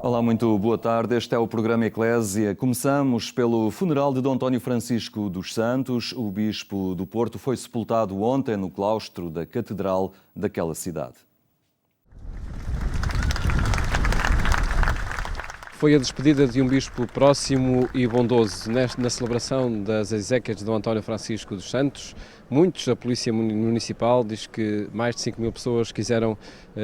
Olá, muito boa tarde. Este é o programa Eclésia. Começamos pelo funeral de Dom António Francisco dos Santos. O bispo do Porto foi sepultado ontem no claustro da Catedral daquela cidade. Foi a despedida de um bispo próximo e bondoso. Na celebração das exéquias de Dom António Francisco dos Santos, a Polícia Municipal diz que mais de 5 mil pessoas quiseram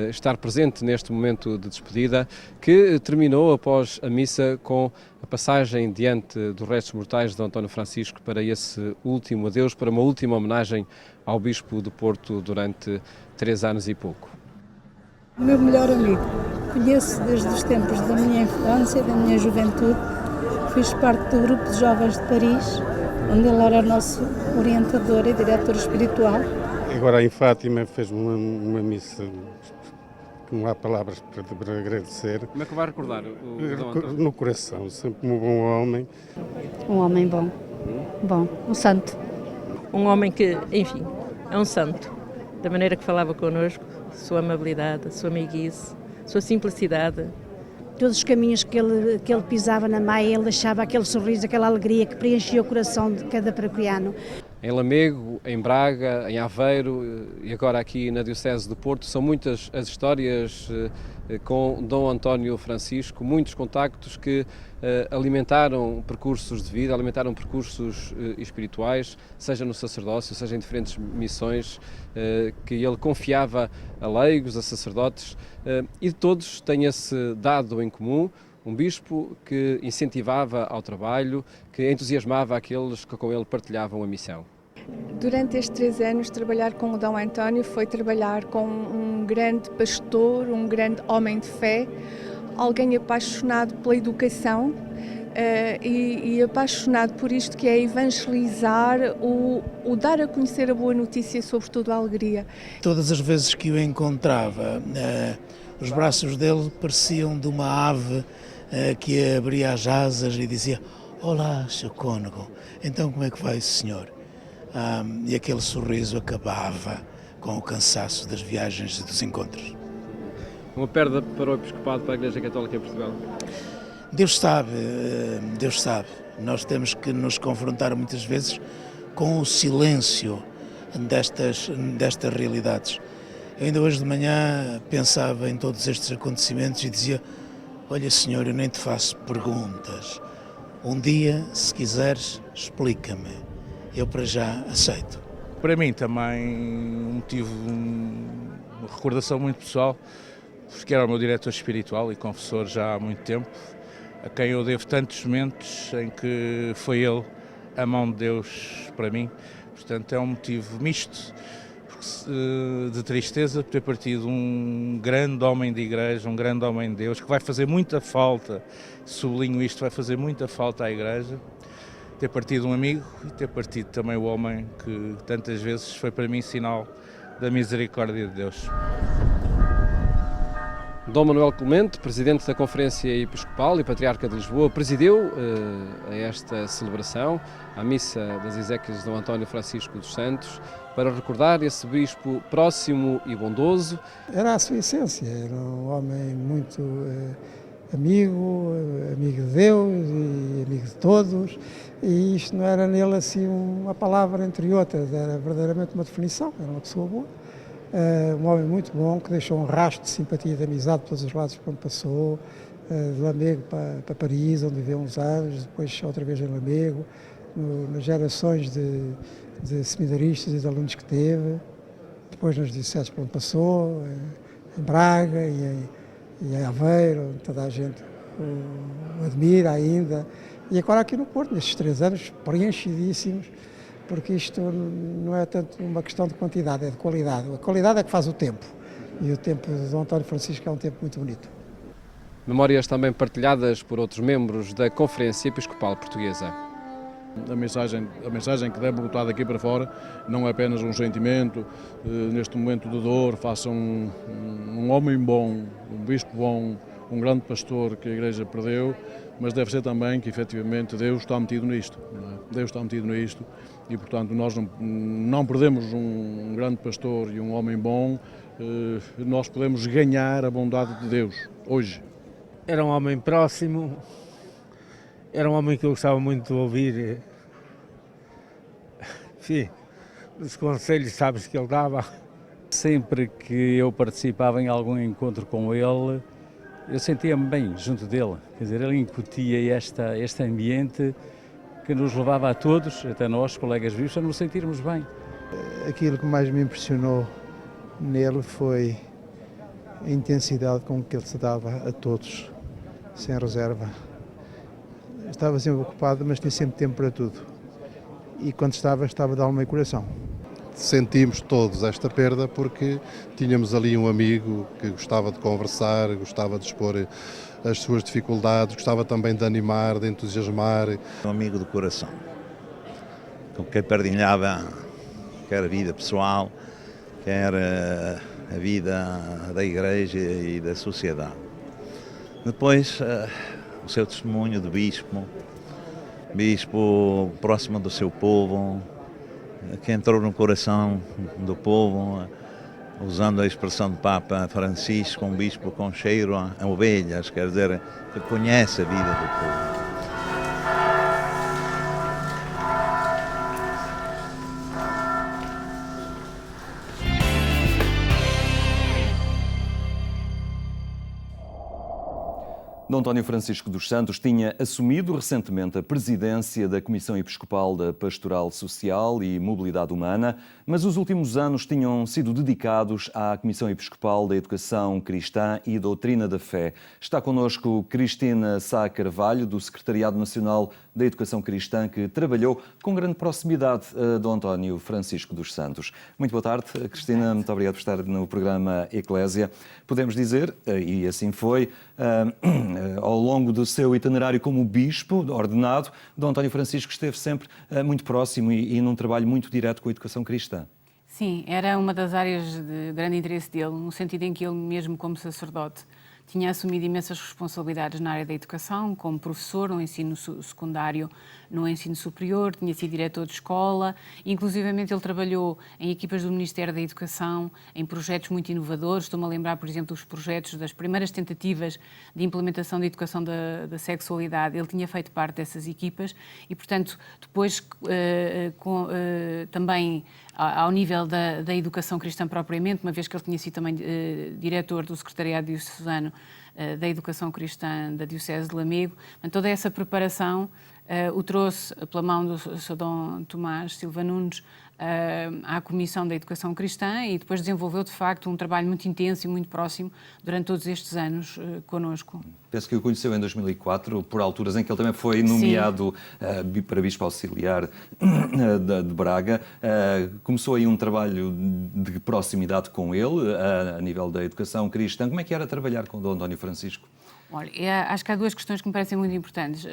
estar presente neste momento de despedida, que terminou após a missa com a passagem diante dos restos mortais de Dom António Francisco para esse último adeus, para uma última homenagem ao bispo do Porto durante 3 anos e pouco. O meu melhor amigo, conheço desde os tempos da minha infância, da minha juventude. Fiz parte do grupo de jovens de Paris, onde ele era nosso orientador e diretor espiritual. Agora em Fátima fez-me uma missa que não há palavras para agradecer. Como é que vai recordar o Dom António? No coração, sempre um bom homem. Um homem bom, um santo. Um homem que, enfim, é um santo, da maneira que falava connosco, sua amabilidade, sua amiguice, sua simplicidade. Todos os caminhos que ele pisava na Maia, ele deixava aquele sorriso, aquela alegria que preenchia o coração de cada paroquiano. Em Lamego, em Braga, em Aveiro e agora aqui na Diocese do Porto, são muitas as histórias com Dom António Francisco, muitos contactos que alimentaram percursos de vida, alimentaram percursos espirituais, seja no sacerdócio, seja em diferentes missões que ele confiava a leigos, a sacerdotes, e todos têm esse dado em comum. Um bispo que incentivava ao trabalho, que entusiasmava aqueles que com ele partilhavam a missão. Durante estes 3 anos, trabalhar com o Dom António foi trabalhar com um grande pastor, um grande homem de fé, alguém apaixonado pela educação e apaixonado por isto que é evangelizar, o dar a conhecer a boa notícia, sobretudo a alegria. Todas as vezes que o encontrava, os braços dele pareciam de uma ave que abria as asas e dizia: "Olá, Sr. Cônego, então como é que vai o senhor?" E aquele sorriso acabava com o cansaço das viagens e dos encontros. Uma perda para o Episcopado, para a Igreja Católica em Portugal? Deus sabe. Nós temos que nos confrontar muitas vezes com o silêncio destas realidades. Eu ainda hoje de manhã pensava em todos estes acontecimentos e dizia: "Olha, senhor, eu nem te faço perguntas. Um dia, se quiseres, explica-me. Eu para já aceito." Para mim também um motivo, uma recordação muito pessoal, porque era o meu diretor espiritual e confessor já há muito tempo, a quem eu devo tantos momentos em que foi ele a mão de Deus para mim. Portanto, é um motivo misto de tristeza por ter partido um grande homem de igreja, um grande homem de Deus, que vai fazer muita falta, sublinho isto, vai fazer muita falta à igreja, ter partido um amigo e ter partido também o homem que tantas vezes foi para mim sinal da misericórdia de Deus. Dom Manuel Clemente, presidente da Conferência Episcopal e Patriarca de Lisboa, presidiu a esta celebração, a missa das exéquias de Dom António Francisco dos Santos, para recordar esse bispo próximo e bondoso. Era a sua essência, era um homem muito amigo de Deus e amigo de todos, e isto não era nele assim uma palavra entre outras, era verdadeiramente uma definição, era uma pessoa boa. Um homem muito bom, que deixou um rastro de simpatia e de amizade por todos os lados por onde passou, de Lamego para Paris, onde viveu uns anos, depois outra vez em Lamego, nas gerações de seminaristas e de alunos que teve, depois nas dioceses por onde passou, em Braga e em Aveiro, onde toda a gente o admira ainda, e agora aqui no Porto, nestes 3 anos, preenchidíssimos, porque isto não é tanto uma questão de quantidade, é de qualidade. A qualidade é que faz o tempo, e o tempo de Dom António Francisco é um tempo muito bonito. Memórias também partilhadas por outros membros da Conferência Episcopal Portuguesa. A mensagem que deve brotar daqui para fora não é apenas um sentimento, neste momento de dor, faça um homem bom, um bispo bom, um grande pastor que a Igreja perdeu, mas deve ser também que efetivamente Deus está metido nisto. Não é? Deus está metido nisto e, portanto, nós não perdemos um grande pastor e um homem bom, nós podemos ganhar a bondade de Deus hoje. Era um homem próximo, era um homem que eu gostava muito de ouvir. Enfim, os conselhos, sabes, que ele dava. Sempre que eu participava em algum encontro com ele, eu sentia-me bem junto dele. Quer dizer, ele incutia este ambiente que nos levava a todos, até nós, colegas vivos, a nos sentirmos bem. Aquilo que mais me impressionou nele foi a intensidade com que ele se dava a todos, sem reserva. Estava sempre ocupado, mas tinha sempre tempo para tudo. E quando estava de alma e coração. Sentimos todos esta perda porque tínhamos ali um amigo que gostava de conversar, gostava de expor as suas dificuldades, gostava também de animar, de entusiasmar. Um amigo do coração, com quem partilhava quer a vida pessoal, quer a vida da igreja e da sociedade. Depois, o seu testemunho de bispo próximo do seu povo, que entrou no coração do povo, usando a expressão do Papa Francisco, um bispo com cheiro a ovelhas, quer dizer, que conhece a vida do povo. Dom António Francisco dos Santos tinha assumido recentemente a presidência da Comissão Episcopal da Pastoral Social e Mobilidade Humana, mas os últimos anos tinham sido dedicados à Comissão Episcopal da Educação Cristã e Doutrina da Fé. Está connosco Cristina Sá Carvalho, do Secretariado Nacional da Educação Cristã, que trabalhou com grande proximidade a Dom António Francisco dos Santos. Muito boa tarde, Cristina. Muito obrigado por estar no programa Eclésia. Podemos dizer, e assim foi, ao longo do seu itinerário como bispo ordenado, Dom António Francisco esteve sempre muito próximo e num trabalho muito direto com a educação cristã. Sim, era uma das áreas de grande interesse dele, no sentido em que ele, mesmo como sacerdote, tinha assumido imensas responsabilidades na área da educação, como professor no ensino secundário, no ensino superior, tinha sido diretor de escola, inclusivamente ele trabalhou em equipas do Ministério da Educação, em projetos muito inovadores. Estou-me a lembrar, por exemplo, dos projetos das primeiras tentativas de implementação da educação da sexualidade. Ele tinha feito parte dessas equipas e, portanto, depois também ao nível da educação cristã propriamente, uma vez que ele tinha sido também diretor do Secretariado Diocesano da Educação Cristã da Diocese de Lamego. Toda essa preparação o trouxe pela mão do Sr. Dom Tomás Silva Nunes à Comissão da Educação Cristã e depois desenvolveu, de facto, um trabalho muito intenso e muito próximo durante todos estes anos connosco. Penso que o conheceu em 2004, por alturas em que ele também foi nomeado para Bispo Auxiliar de Braga. Começou aí um trabalho de proximidade com ele, a nível da educação cristã. Como é que era trabalhar com Dom António Francisco? Olha, acho que há duas questões que me parecem muito importantes.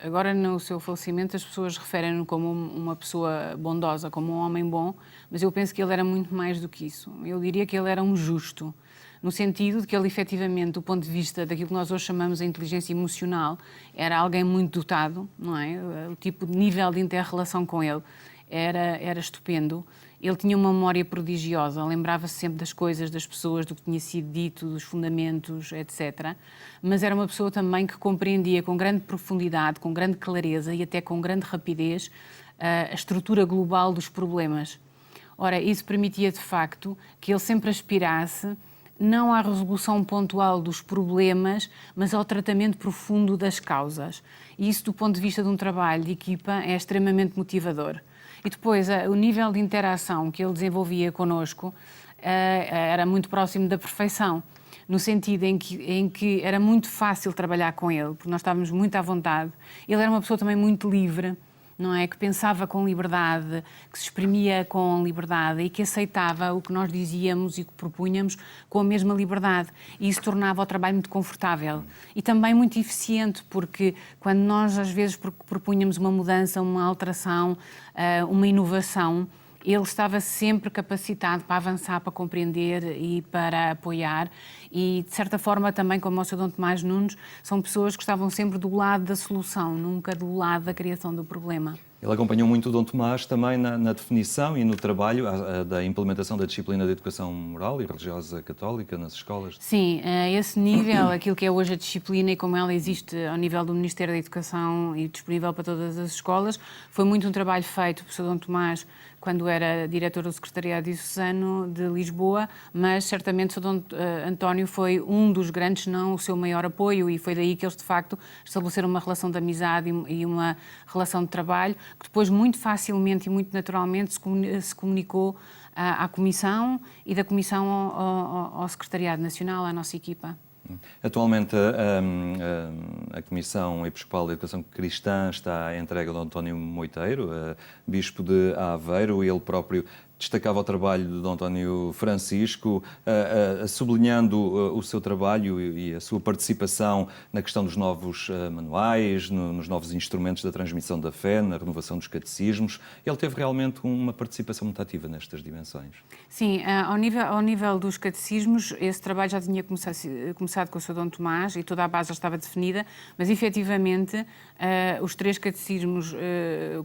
Agora, no seu falecimento, as pessoas referem-no como uma pessoa bondosa, como um homem bom, mas eu penso que ele era muito mais do que isso. Eu diria que ele era um justo, no sentido de que ele, efetivamente, do ponto de vista daquilo que nós hoje chamamos de inteligência emocional, era alguém muito dotado, não é? O tipo de nível de inter-relação com ele era estupendo. Ele tinha uma memória prodigiosa, lembrava-se sempre das coisas, das pessoas, do que tinha sido dito, dos fundamentos, etc. Mas era uma pessoa também que compreendia com grande profundidade, com grande clareza e até com grande rapidez a estrutura global dos problemas. Ora, isso permitia, de facto, que ele sempre aspirasse não à resolução pontual dos problemas, mas ao tratamento profundo das causas. E isso, do ponto de vista de um trabalho de equipa, é extremamente motivador. E depois, o nível de interação que ele desenvolvia connosco era muito próximo da perfeição, no sentido em que era muito fácil trabalhar com ele, porque nós estávamos muito à vontade. Ele era uma pessoa também muito livre, não é? Que pensava com liberdade, que se exprimia com liberdade e que aceitava o que nós dizíamos e que propunhamos com a mesma liberdade. E isso tornava o trabalho muito confortável e também muito eficiente, porque quando nós às vezes propunhamos uma mudança, uma alteração, uma inovação, ele estava sempre capacitado para avançar, para compreender e para apoiar e, de certa forma, também, como o Sr. Dom Tomás Nunes, são pessoas que estavam sempre do lado da solução, nunca do lado da criação do problema. Ele acompanhou muito o Dom Tomás também na definição e no trabalho da implementação da disciplina de educação moral e religiosa católica nas escolas. Sim, a esse nível, aquilo que é hoje a disciplina e como ela existe ao nível do Ministério da Educação e disponível para todas as escolas, foi muito um trabalho feito por Sr. Dom Tomás quando era diretor do Secretariado Diocesano de Lisboa, mas certamente o Sr. Dom António foi um dos grandes, se não o seu maior apoio, e foi daí que eles de facto estabeleceram uma relação de amizade e uma relação de trabalho que depois muito facilmente e muito naturalmente se comunicou à Comissão e da Comissão ao Secretariado Nacional, à nossa equipa. Atualmente, a Comissão Episcopal de Educação Cristã está entregue a Dom António Moiteiro, Bispo de Aveiro. Ele próprio destacava o trabalho de Dom António Francisco, sublinhando o seu trabalho e a sua participação na questão dos novos manuais, nos novos instrumentos da transmissão da fé, na renovação dos catecismos. Ele teve realmente uma participação muito ativa nestas dimensões. Sim, ao nível dos catecismos, esse trabalho já tinha começado com o Sr. Dom Tomás e toda a base já estava definida, mas efetivamente os 3 catecismos,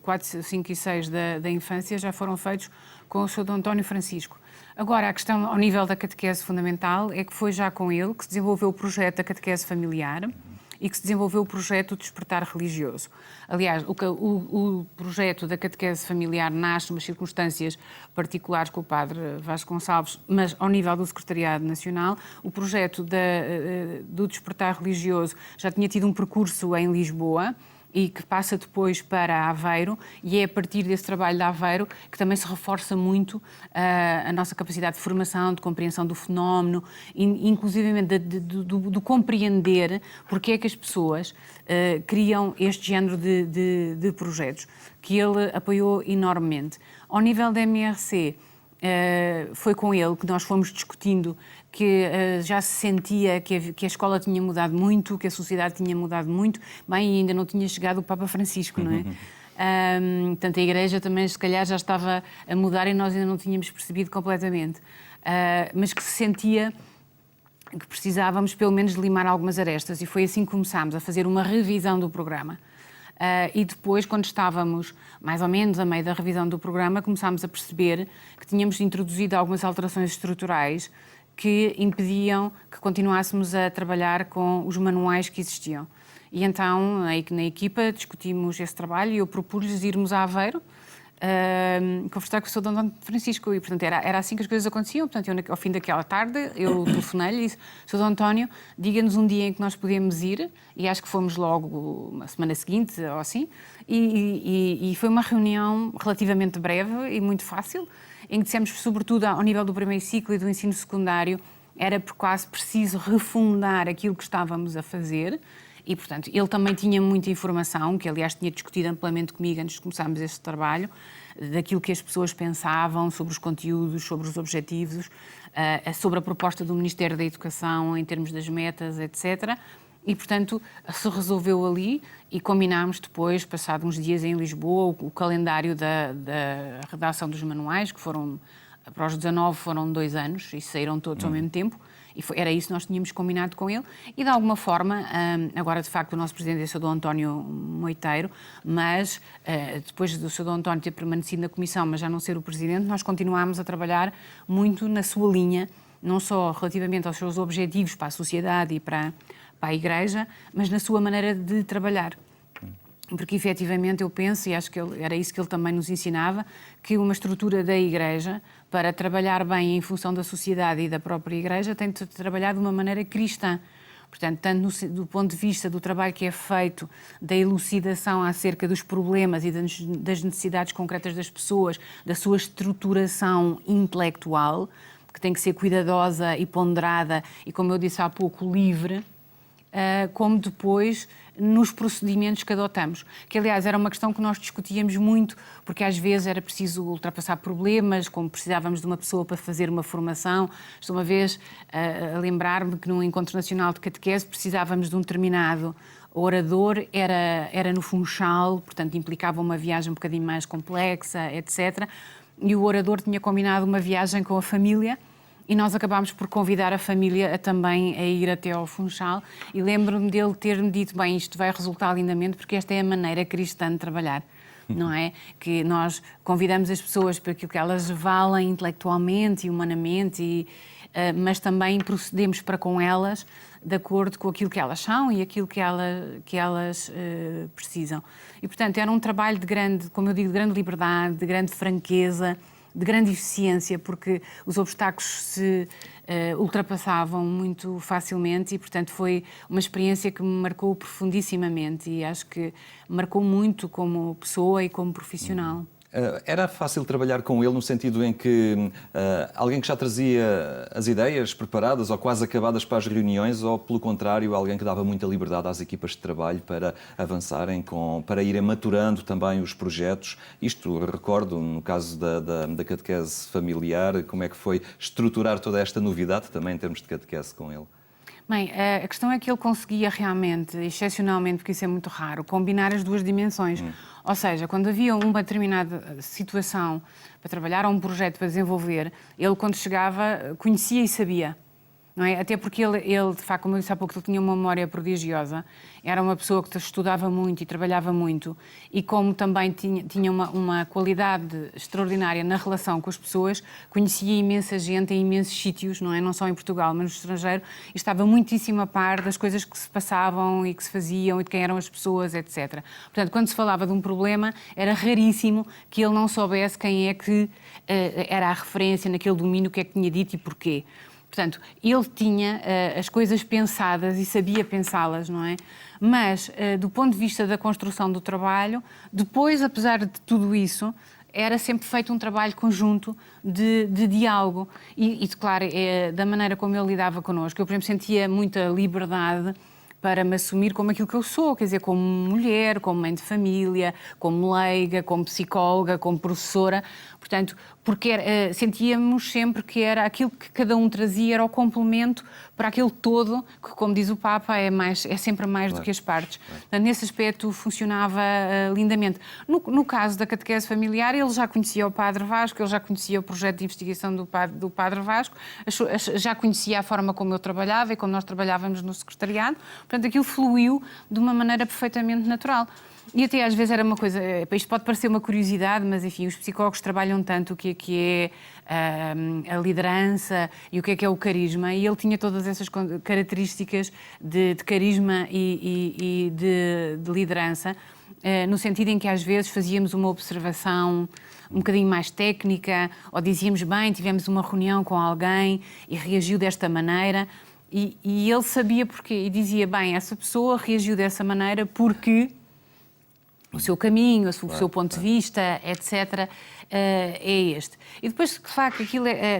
4, 5 e 6 da infância já foram feitos com o Sr. Dom António Francisco. Agora, a questão ao nível da catequese fundamental é que foi já com ele que se desenvolveu o projeto da catequese familiar e que se desenvolveu o projeto do despertar religioso. Aliás, o projeto da catequese familiar nasce numas circunstâncias particulares com o padre Vasco Gonçalves, mas ao nível do Secretariado Nacional, o projeto do despertar religioso já tinha tido um percurso em Lisboa, e que passa depois para Aveiro, e é a partir desse trabalho de Aveiro que também se reforça muito a nossa capacidade de formação, de compreensão do fenómeno, inclusivamente do compreender porque é que as pessoas criam este género de projetos, que ele apoiou enormemente. Ao nível da MRC, foi com ele que nós fomos discutindo que já se sentia que a escola tinha mudado muito, que a sociedade tinha mudado muito, bem, ainda não tinha chegado o Papa Francisco, não é? Portanto, a Igreja também, se calhar, já estava a mudar e nós ainda não tínhamos percebido completamente. Mas que se sentia que precisávamos, pelo menos, de limar algumas arestas, e foi assim que começámos a fazer uma revisão do programa. E depois, quando estávamos mais ou menos a meio da revisão do programa, começámos a perceber que tínhamos introduzido algumas alterações estruturais que impediam que continuássemos a trabalhar com os manuais que existiam. E então, na equipa, discutimos esse trabalho e eu propus-lhes irmos a Aveiro conversar com o Sr. Dom António Francisco, e portanto era assim que as coisas aconteciam. Portanto, ao fim daquela tarde eu telefonei-lhe e disse: Sr. Dom António, diga-nos um dia em que nós podemos ir, e acho que fomos logo uma semana seguinte ou assim, e foi uma reunião relativamente breve e muito fácil, em que dissemos, sobretudo ao nível do primeiro ciclo e do ensino secundário, era por quase preciso refundar aquilo que estávamos a fazer. E, portanto, ele também tinha muita informação, que aliás tinha discutido amplamente comigo antes de começarmos este trabalho, daquilo que as pessoas pensavam sobre os conteúdos, sobre os objetivos, sobre a proposta do Ministério da Educação em termos das metas, etc. E, portanto, se resolveu ali e combinámos depois, passado uns dias em Lisboa, o calendário da redação dos manuais, que foram, para os 19 foram 2 anos e saíram todos ao mesmo tempo. E era isso que nós tínhamos combinado com ele. E, de alguma forma, agora, de facto, o nosso presidente é o Sr. Dom António Moiteiro, mas depois do Sr. Dom António ter permanecido na Comissão, mas já não ser o presidente, nós continuámos a trabalhar muito na sua linha, não só relativamente aos seus objetivos para a sociedade e para a Igreja, mas na sua maneira de trabalhar. Porque, efetivamente, eu penso, e acho que era isso que ele também nos ensinava, que uma estrutura da Igreja, para trabalhar bem em função da sociedade e da própria Igreja, tem de trabalhar de uma maneira cristã. Portanto, tanto do ponto de vista do trabalho que é feito, da elucidação acerca dos problemas e das necessidades concretas das pessoas, da sua estruturação intelectual, que tem que ser cuidadosa e ponderada e, como eu disse há pouco, livre, como depois nos procedimentos que adotamos. Que, aliás, era uma questão que nós discutíamos muito, porque às vezes era preciso ultrapassar problemas, como precisávamos de uma pessoa para fazer uma formação. Estou uma vez a lembrar-me que num encontro nacional de catequese precisávamos de um determinado orador, era no Funchal, portanto implicava uma viagem um bocadinho mais complexa, etc. E o orador tinha combinado uma viagem com a família, e nós acabámos por convidar a família também a ir até ao Funchal, e lembro-me dele ter-me dito: bem, isto vai resultar lindamente, porque esta é a maneira cristã de trabalhar. não é? Que nós convidamos as pessoas para aquilo que elas valem intelectualmente e humanamente, mas também procedemos para com elas de acordo com aquilo que elas são e aquilo que elas precisam. E, portanto, era um trabalho de grande, como eu digo, de grande liberdade, de grande franqueza, de grande eficiência, porque os obstáculos se ultrapassavam muito facilmente e, portanto, foi uma experiência que me marcou profundissimamente e acho que marcou muito como pessoa e como profissional. Era fácil trabalhar com ele no sentido em que alguém que já trazia as ideias preparadas ou quase acabadas para as reuniões, ou pelo contrário, alguém que dava muita liberdade às equipas de trabalho para avançarem, para irem maturando também os projetos? Isto recordo no caso da catequese familiar, como é que foi estruturar toda esta novidade também em termos de catequese com ele? Bem, a questão é que ele conseguia realmente, excepcionalmente, porque isso é muito raro, combinar as duas dimensões. Ou seja, quando havia uma determinada situação para trabalhar ou um projeto para desenvolver, ele, quando chegava, conhecia e sabia. Não é? Até porque ele, de facto, como eu disse há pouco, ele tinha uma memória prodigiosa, era uma pessoa que estudava muito e trabalhava muito, e como também tinha uma qualidade extraordinária na relação com as pessoas, conhecia imensa gente em imensos sítios, não é? Não só em Portugal, mas no estrangeiro, e estava muitíssimo a par das coisas que se passavam e que se faziam e de quem eram as pessoas, etc. Portanto, quando se falava de um problema, era raríssimo que ele não soubesse quem é que era a referência naquele domínio, o que é que tinha dito e porquê. Portanto, ele tinha as coisas pensadas e sabia pensá-las, não é? Mas, do ponto de vista da construção do trabalho, depois, apesar de tudo isso, era sempre feito um trabalho conjunto de diálogo. E claro, da maneira como ele lidava connosco, eu, por exemplo, sentia muita liberdade para me assumir como aquilo que eu sou, quer dizer, como mulher, como mãe de família, como leiga, como psicóloga, como professora. Portanto, porque sentíamos sempre que era aquilo que cada um trazia, era o complemento para aquele todo, que, como diz o Papa, é sempre mais do que as partes. Portanto, nesse aspecto funcionava lindamente. No caso da catequese familiar, ele já conhecia o Padre Vasco, ele já conhecia o projeto de investigação do Padre Vasco, já conhecia a forma como eu trabalhava e como nós trabalhávamos no secretariado. Portanto, aquilo fluiu de uma maneira perfeitamente natural. E até às vezes era uma coisa, isto pode parecer uma curiosidade, mas enfim, os psicólogos trabalham tanto o que é a liderança e o que é o carisma, e ele tinha todas essas características de carisma e de liderança, no sentido em que às vezes fazíamos uma observação um bocadinho mais técnica, ou dizíamos, bem, tivemos uma reunião com alguém e reagiu desta maneira, e ele sabia porquê, e dizia, bem, essa pessoa reagiu dessa maneira porque o seu caminho, o seu ponto de vista, etc., é este. E depois, de facto,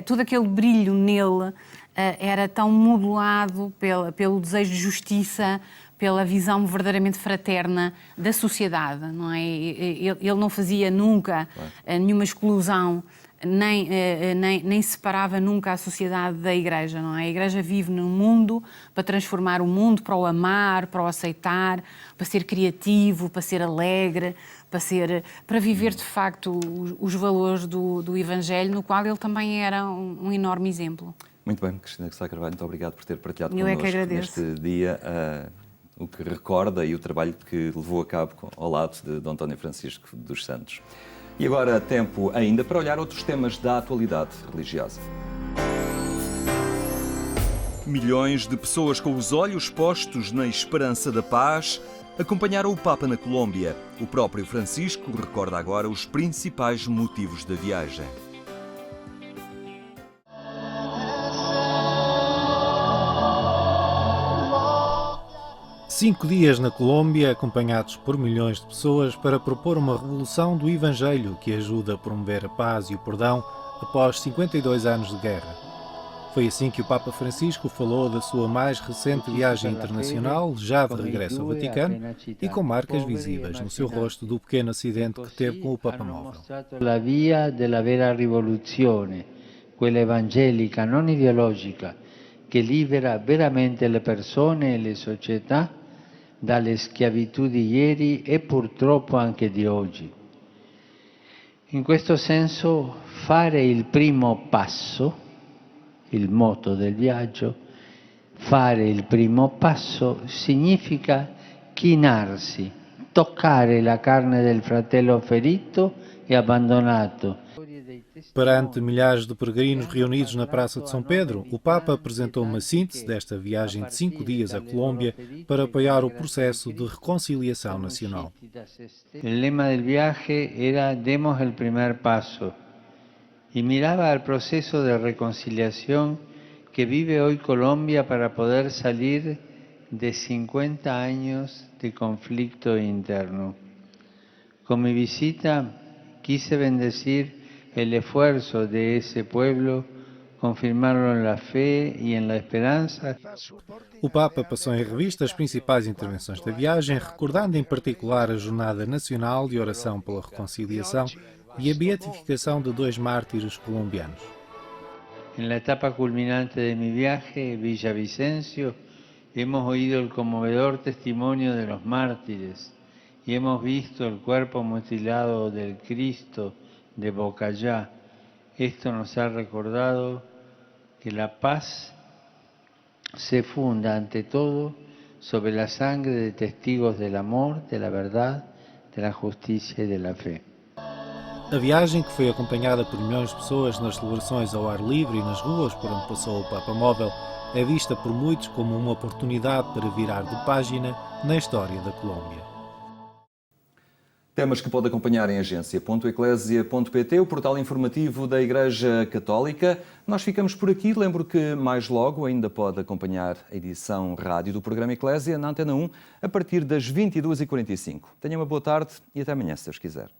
todo aquele brilho nele era tão modulado pelo desejo de justiça, pela visão verdadeiramente fraterna da sociedade, não é? Ele não fazia nunca nenhuma exclusão, nem separava nunca a sociedade da Igreja, não é? A Igreja vive no mundo para transformar o mundo, para o amar, para o aceitar, para ser criativo, para ser alegre, para viver de facto os valores do Evangelho, no qual ele também era um enorme exemplo. Muito bem, Cristina Sá Carvalho, muito obrigado por ter partilhado Eu connosco é que agradeço. neste dia o que recorda e o trabalho que levou a cabo ao lado de Dom António Francisco dos Santos. E agora tempo ainda para olhar outros temas da atualidade religiosa. Milhões de pessoas com os olhos postos na esperança da paz acompanharam o Papa na Colômbia. O próprio Francisco recorda agora os principais motivos da viagem. Cinco dias na Colômbia, acompanhados por milhões de pessoas, para propor uma revolução do Evangelho que ajuda a promover a paz e o perdão após 52 anos de guerra. Foi assim que o Papa Francisco falou da sua mais recente viagem internacional, já de regresso ao Vaticano, e com marcas visíveis no seu rosto do pequeno acidente que teve com o Papa Móvel. La via della vera rivoluzione, quella evangelica, non ideologica, che libera veramente le persone e le società dalle schiavitù di ieri e purtroppo anche di oggi. In questo senso, fare il primo passo, il motto del viaggio, fare il primo passo significa chinarsi, toccare la carne del fratello ferito e abbandonato. Perante milhares de peregrinos reunidos na Praça de São Pedro, o Papa apresentou uma síntese desta viagem de 5 dias à Colômbia para apoiar o processo de reconciliação nacional. O lema do viaje era "Demos el primer paso" e mirava al processo de reconciliação que vive hoy Colombia para poder salir de 50 años de conflicto interno. Con mi visita quise bendecir el esfuerzo de ese pueblo, confirmarlo en la fe y en la esperanza. O Papa passou em revista as principais intervenções da viagem, recordando em particular a Jornada Nacional de Oração pela Reconciliação e a beatificação de 2 mártires colombianos. En la etapa culminante de mi viaje, Villavicencio, hemos oído el conmovedor testimonio de los mártires y hemos visto el cuerpo mutilado del Cristo de Bocayá. Esto nos ha recordado que la paz se funda ante todo sobre la sangre de testigos del amor, de la verdad, de la justicia y de la fe. A viagem, que foi acompanhada por milhões de pessoas nas celebrações ao ar livre e nas ruas por onde passou o Papa Móvel, é vista por muitos como uma oportunidade para virar de página na história da Colômbia. Temas que pode acompanhar em agência.eclésia.pt, o portal informativo da Igreja Católica. Nós ficamos por aqui. Lembro que mais logo ainda pode acompanhar a edição rádio do programa Eclésia na Antena 1 a partir das 22h45. Tenha uma boa tarde e até amanhã, se Deus quiser.